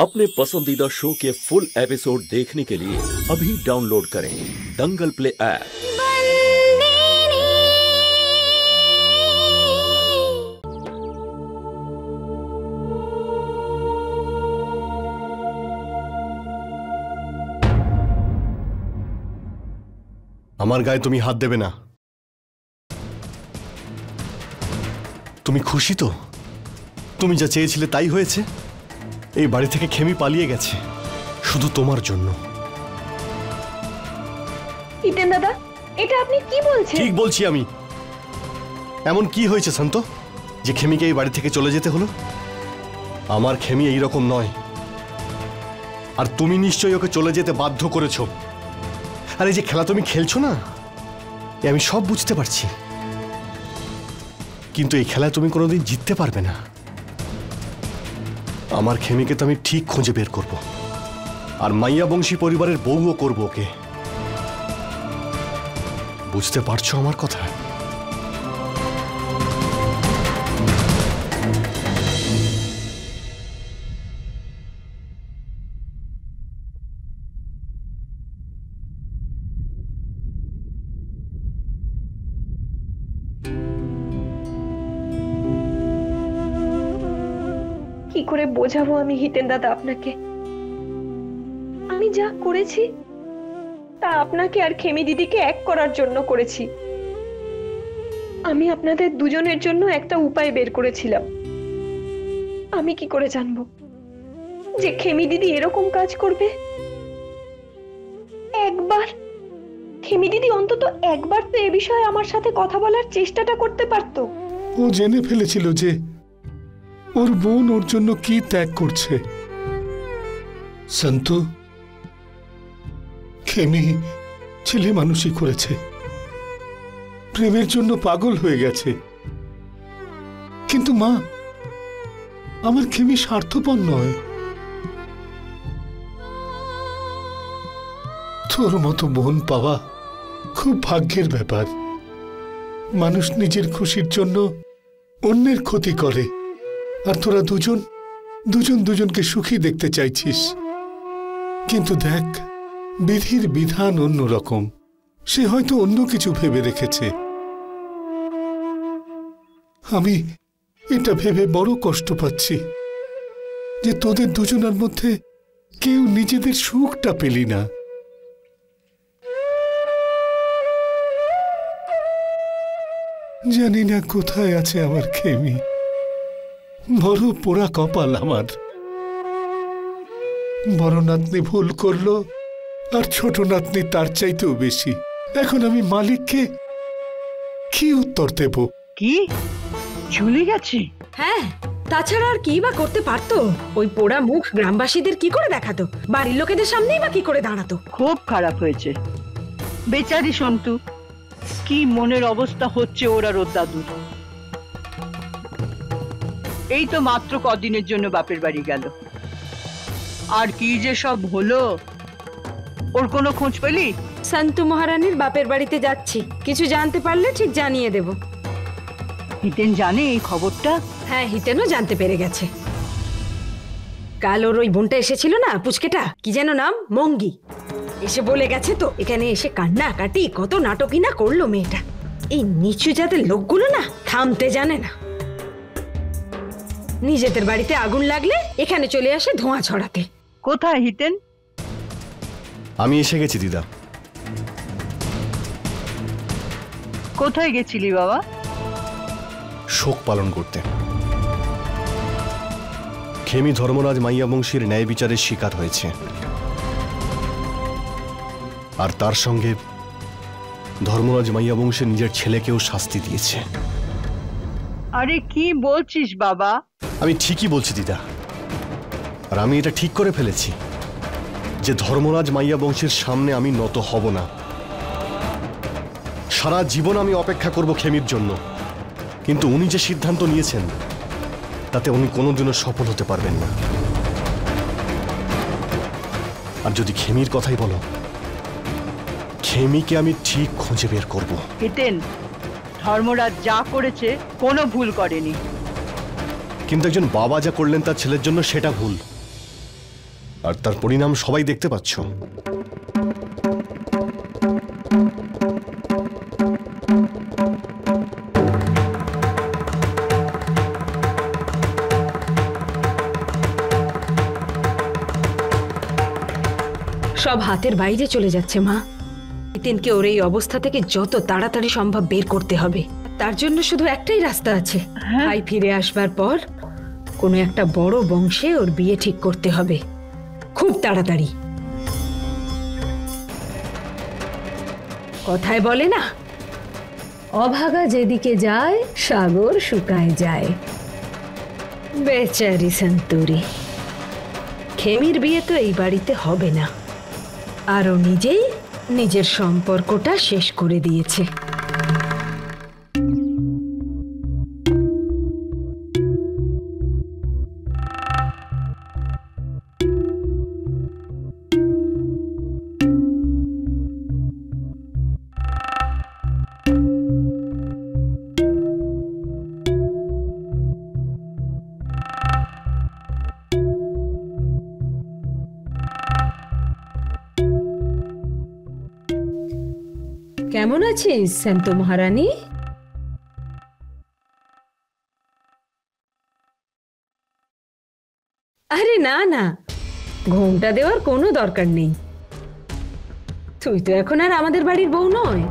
अपने पसंदीदा शो के फुल एपिसोड देखने के लिए अभी डाउनलोड करें दंगल प्ले ऐप। আমার গায়ে তুমি হাত দেবে না। তুমি খুশি তো? তুমি যা চেয়েছিলে তাই হয়েছে। এই বাড়ি থেকে খেমি পালিয়ে গেছে শুধু তোমার জন্য। ইতেন দাদা, এটা আপনি কি বলছেন? ঠিক বলছি আমি। এমন কি হয়েছে শান্ত যে খেমিকে এই বাড়ি থেকে চলে যেতে হলো? আমার খেমি এই রকম নয়, আর তুমি নিশ্চয়ই ওকে চলে যেতে বাধ্য করেছো। আর এই যে খেলা তুমি খেলছো না, আমি সব বুঝতে পারছি, কিন্তু এই খেলায় তুমি কোনোদিন জিততে পারবে না। আমার খেমিকে তো আমি ঠিক খুঁজে বের করব, আর মাইয়া বংশী পরিবারের বউও করব ওকে। বুঝতে পারছো আমার কথা? কি করে বোঝাবো আমি হিতেন দাদা আপনাকে? আমি যা করেছি তা আপনাকে আর খেমি দিদিকে এক করার জন্য করেছি। আমি আপনাদের দুজনের জন্য একটা উপায় বের করেছিলাম। আমি কি করে জানবো যে খেমি দিদি এরকম কাজ করবে? একবার খেমি দিদি অন্তত একবার তো এ বিষয়ে আমার সাথে কথা বলার চেষ্টাটা করতে পারতো। ও জেনে ফেলেছিল যে ওর বোন ওর জন্য কি ত্যাগ করছে। সন্তু, খেমি ছেলে মানুষই করেছে, প্রেমের জন্য পাগল হয়ে গেছে। কিন্তু মা, আমার খেমি স্বার্থপর নয়। তোর মতো বোন পাওয়া খুব ভাগ্যের ব্যাপার। মানুষ নিজের খুশির জন্য অন্যের ক্ষতি করে, আর তোরা দুজন দুজনকে সুখী দেখতে চাইছিস। কিন্তু দেখ, বিধির বিধান অন্যরকম। সে হয়তো অন্য কিছু ভেবে রেখেছে। আমি এটা ভেবে বড় কষ্ট পাচ্ছি যে তোদের দুজনের মধ্যে কেউ নিজেদের সুখটা পেলি না। জানি না কোথায় আছে আমার খেমি। বড় পোড়া কপাল আমার। বড় নাতনি ভুল করলো, আর ছোট নাতনি তার চাইতেও বেশি। এখন আমি মালিককে কি উত্তর দেব? কি ঝুলে গেছে? হ্যাঁ, তাছাড়া আর কি বা করতে পারতো? ওই পোড়া মুখ গ্রামবাসীদের কি করে দেখাতো? বাড়ির লোকেদের সামনেই বা কি করে দাঁড়াতো? খুব খারাপ হয়েছে বেচারি সন্তু। কি মনের অবস্থা হচ্ছে ওর আর ওর দাদুর। এই তো মাত্র কদিনের জন্য বাপের বাড়ি গেল, আর কি যে সব হলো। ওর কোনো খোঁজ পেলি? সন্তু মহারানীর বাপের বাড়িতে যাচ্ছি, কিছু জানতে পারলে ঠিক জানিয়ে দেব। হিতেন জানে এই খবরটা? হ্যাঁ, হিতেনও জানতে পেরে গেছে। কাল ওর ওই বোনটা এসেছিল না, পুচকেটা, কি যেন নাম, মঙ্গি, এসে বলে গেছে তো এখানে এসে কান্না কাটি কত নাটকই না করলো মেয়েটা। এই নিচু জাতের লোকগুলো না থামতে জানে না। নিজেদের বাড়িতে আগুন লাগলে এখানে চলে আসে ধোঁয়া ছড়াতে। কোথায় হিতেন? আমি এসে গেছি দিদা। কোথায় গেছিলি বাবা? শোক পালন করতে। খেমি ধর্মরাজ মাইয়া বংশীর ন্যায় বিচারের শিকার হয়েছে, আর তার সঙ্গে ধর্মরাজ মাইয়া বংশের নিজের ছেলেকেও শাস্তি দিয়েছে। আরে কি বলছিস বাবা? আমি ঠিকই বলছি দিদা, আর আমি এটা ঠিক করে ফেলেছি যে ধর্মরাজ মাইয়া বংশের সামনে আমি নত হব না। সারা জীবন আমি অপেক্ষা করব খেমির জন্য, কিন্তু উনি যে সিদ্ধান্ত নিয়েছেন তাতে উনি কোনোদিনও সফল হতে পারবেন না। আর যদি খেমির কথাই বলো, খেমিকে আমি ঠিক খুঁজে বের করব। হিতেন, ধর্মরাজ যা করেছে কোনো ভুল করেনি। কিন্তু একজন বাবা যা করলেন তার ছেলের জন্য সেটা ভুল। আর তার পরিণাম সবাই দেখতে পাচ্ছ। সব হাতের বাইরে চলে যাচ্ছে মা। হিতেনকে ওর এই অবস্থা থেকে যত তাড়াতাড়ি সম্ভব বের করতে হবে। তার জন্য শুধু একটাই রাস্তা আছে, ভাই ফিরে আসবার পর কোনো একটা বড় বংশে ওর বিয়ে ঠিক করতে হবে, খুব তাড়াতাড়ি। কথায় বলে না, অভাগা যেদিকে যায় সাগর শুকায় যায়। বেচারি সন্তুরি, খেমির বিয়ে তো এই বাড়িতে হবে না, আর ও নিজেই নিজের সম্পর্কটা শেষ করে দিয়েছে। কেমন আছিস শান্ত মহারানী? আরে না না, ঘুমটা দেওয়ার কোনো দরকার নেই। তুই তো এখন আর আমাদের বাড়ির বউ নয়।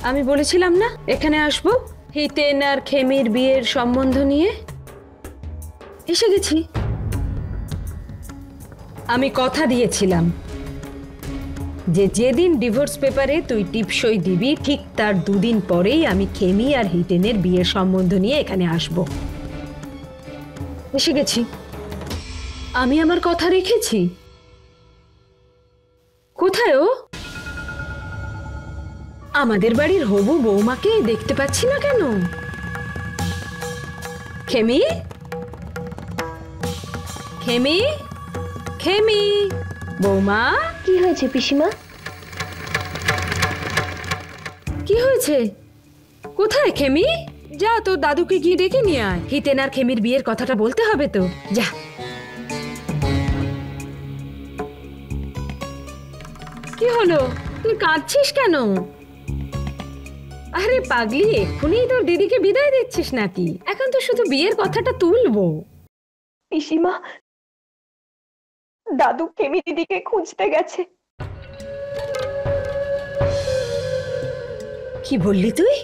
আমি বলেছিলাম না এখানে আসবো হিতেন আর খেমির বিয়ের সম্বন্ধ নিয়ে, এসে গেছি। আমি কথা দিয়েছিলাম যে যেদিন ডিভোর্স পেপারে তুই টিপসই দিবি ঠিক তার দুদিন পরেই আমি খেমি আর হিতেনের বিয়ের সম্বন্ধ নিয়ে এখানে আসব। এসে গেছি। আমি আমার কথা রেখেছি। কোথায় ও? আমাদের বাড়ির হবু বৌমাকে দেখতে পাচ্ছি না কেন? খেমি, খেমি, খেমি, বৌমা। কি হয়েছে পিসিমা? কি হয়েছে? কোথায় খেমি? যা তোর দাদুকে গিয়ে ডেকে নিয়ে আয়। হিতেন আর খেমির বিয়ের কথাটা বলতে হবে তো, যা। কি হলো, তুই কাঁদছিস কেন? আরে পাগলি, এক্ষুনি তোর দিদিকে বিদায় দিচ্ছিস নাকি? এখন তো শুধু বিয়ের কথাটা তুলবো। পিসিমা, দাদু খেমি দিদিকে খুঁজতে গেছে। কি বললি তুই?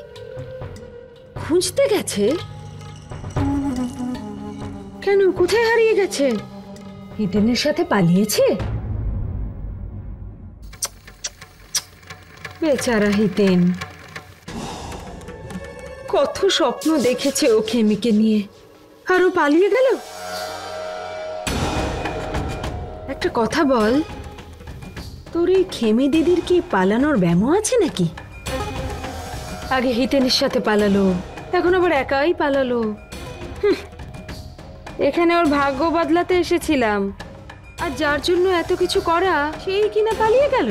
খুঁজতে গেছে? কেন, কোথায় হারিয়ে গেছে? হিতেনের সাথে পালিয়েছে? বেচারা হিতেন, কত স্বপ্ন দেখেছে ও খেমিকে নিয়ে, আর ও পালিয়ে গেল। একটা কথা বল, তোর এই খেমি দিদির কি পালানোর ব্যামো আছে নাকি? আগে হিতেনের সাথে পালালো, এখন আবার একাই পালালো। এখানে ওর ভাগ্য বদলাতে এসেছিলাম, আর যার জন্য এত কিছু করা সেই কিনা পালিয়ে গেল।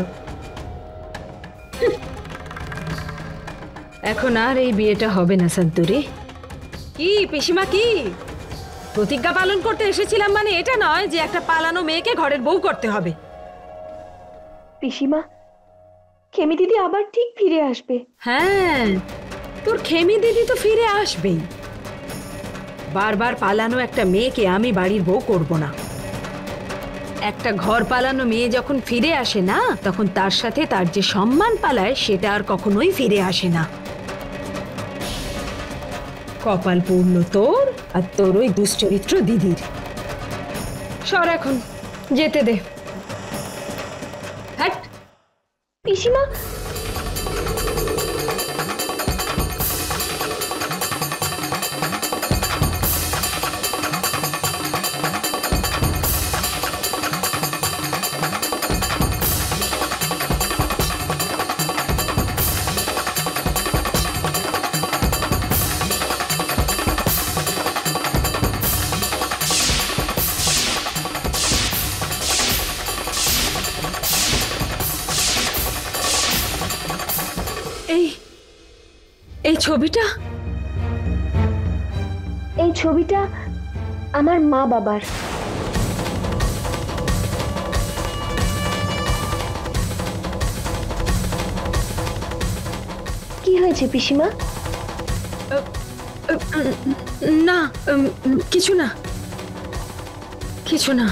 এখন আর এই বিয়েটা হবে না সন্তুরি। কি পিসিমা, কি প্রতিজ্ঞা পালন করতে এসেছিলাম মানে এটা নয় যে একটা পালানো মেয়েকে ঘরের বউ করতে হবে। পিসিমা, খেমি দিদি আবার ঠিক ফিরে আসবে। হ্যাঁ, তোর খেমি দিদি তো ফিরে আসবেই। বারবার পালানো একটা মেয়েকে আমি বাড়ির বউ করব না। একটা ঘর পালানো মেয়ে যখন ফিরে আসে না, তখন তার সাথে তার যে সম্মান পালায় সেটা আর কখনোই ফিরে আসে না। কপাল পূর্ণ তোর আর তোর ওই দুশ্চরিত্র দিদির। সর এখন, যেতে দে। হ্যাট পিসিমা, এই ছবিটা, এই ছবিটা আমার মা বাবার। কি হয়েছে পিসিমা? না, কিছু না, কিছু না।